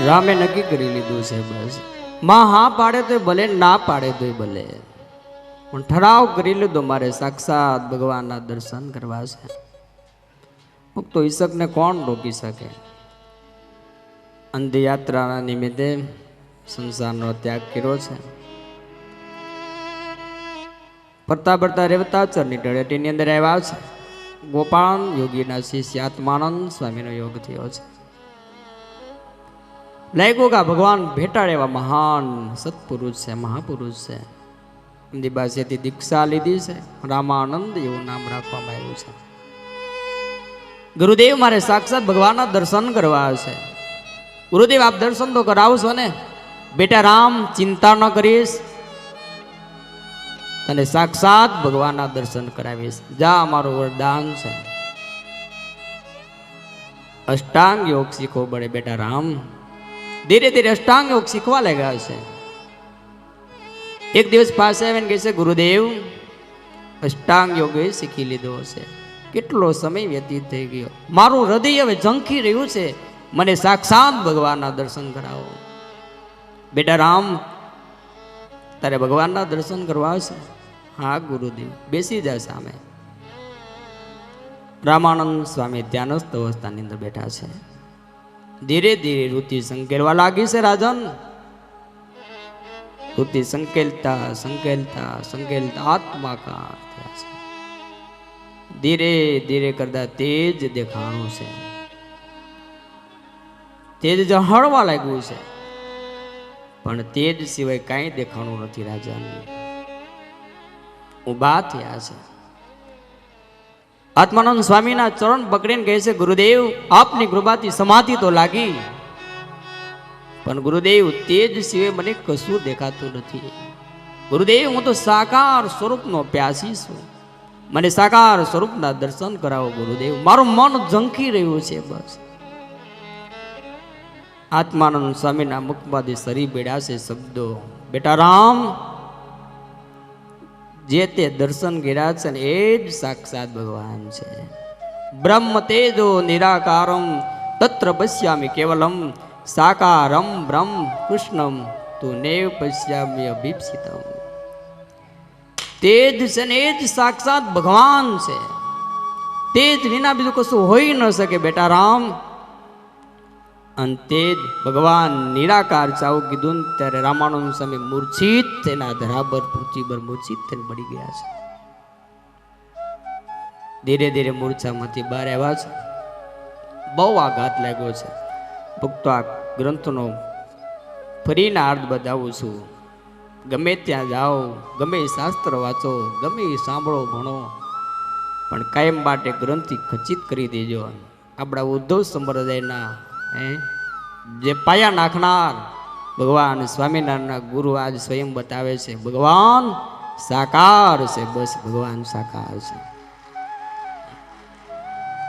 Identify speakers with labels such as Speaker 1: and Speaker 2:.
Speaker 1: રામે નક્કી કરી લીધું છે બસ માં હા પાડે તો ભલે ના પાડે તો ભલે પણ ઠરાવ કરી લીધો મારે સાક્ષાત ભગવાનના દર્શન કરવા છે. તો ઈશકને કોણ રોકી શકે? અંધયાત્રાના નિમિત્તે સંસારનો ત્યાગ કર્યો છે. ફરતા ફરતા રેવતાચરની તળેટીની અંદર આવ્યા છે. ગોપાલ યોગીના શિષ્ય આત્માનંદ સ્વામીનો યોગ થયો છે. લાગ્યું કે ભગવાન ભેટાડ એવા મહાન સત્પુરુષ છે, મહાપુરુષ છે. એમની પાસેથી દીક્ષા લીધી છે. રામાનંદ એવું નામ રાખવામાં આવ્યું છે. ગુરુદેવ મારે સાક્ષાત ભગવાનના દર્શન કરવા છે. ગુરુદેવ આપ દર્શન તો કરાવશો ને? બેટા રામ, ચિંતા ન કરીશ, તને સાક્ષાત ભગવાનના દર્શન કરાવીશ. જા, મારું વરદાન છે. અષ્ટાંગ યોગ શીખવો પડે બેટા રામ. ધીરે ધીરે અષ્ટાંગ યોગ શીખવા લાગ્યા છે. એક દિવસ પાસે આવીને કહે છે, ગુરુદેવ અષ્ટાંગ યોગ શીખી લીધો છે. કેટલો સમય વ્યતીત થઈ ગયો, મારું હૃદય હવે ઝંખી રહ્યું છે, મને સાક્ષાત ભગવાનના દર્શન કરાવો. બેટા રામ, તારે ભગવાનના દર્શન કરવા છે? હા ગુરુદેવ. બેસી જા સામે. રામાનંદ સ્વામી ધ્યાનસ્થ અવસ્થાની અંદર બેઠા છે. ધીરે ધીરે ઋતિ સંકેલવા લાગી છે. રાજન, ઋતિ સંકેલતા સંકેલતા સંકેલતા આત્માકાર થયા છે. ધીરે ધીરે કરતા તેજ દેખાણું છે. તેજ ઝળહળવા લાગ્યું છે, પણ તેજ સિવાય કાંઈ દેખાણું નથી. રાજાને ઉભા થયા છે. આત્માનંદ સ્વામીના ચરણ પકડીને કહે છે, ગુરુદેવ આપની કૃપાથી સમાધિ તો લાગી, પણ ગુરુદેવ તેજ સિવાય મને કશું દેખાતું નથી. ગુરુદેવ હું તો સાકાર સ્વરૂપનો પ્યાસી છું, મને સાકાર સ્વરૂપના દર્શન કરાવો ગુરુદેવ. મારું મન ઝંખી રહ્યું છે બસ. આત્માનંદ સ્વામીના મુખમાંથી સરી બેડ્યા છે શબ્દો, બેટા રામ, જે તે દર્શન કર્યા છે ને એ જ સાક્ષાત ભગવાન છે. બ્રહ્મ તેજો નિરાકારમ તત્ર પશ્યામિ કેવલમ સાકારમ બ્રહ્મ કૃષ્ણમ તું નેવ પશ્યામિ અભીપ્સિતમ. તેજ છે ને એ જ સાક્ષાત ભગવાન છે. તેજ વિના બીજું કશું હોઈ ન શકે બેટા રામ. અને તે જ ભગવાન નિરાકાર છે આવું કીધું ને ત્યારે રામાનંદ સ્વામી મૂર્છિત તેના ધરાબર પૃથ્વી પર મૂર્છિત થઈને પડી ગયા છે. ધીરે ધીરે મૂર્છામાંથી બહાર આવ્યા છે. બહુ આઘાત લાગ્યો છે. ભક્તો આ ગ્રંથનો ફરીને અર્થ બતાવું છું. ગમે ત્યાં જાઓ, ગમે શાસ્ત્ર વાંચો, ગમે સાંભળો ભણો, પણ કાયમ માટે ગ્રંથથી ખચિત કરી દેજો. આપણા ઉદ્ધવ સંપ્રદાયના જે પાયા નાખનાર ભગવાન સ્વામિનારાયણના ગુરુ આજ સ્વયં બતાવે છે, ભગવાન સાકાર છે. બસ ભગવાન સાકાર છે.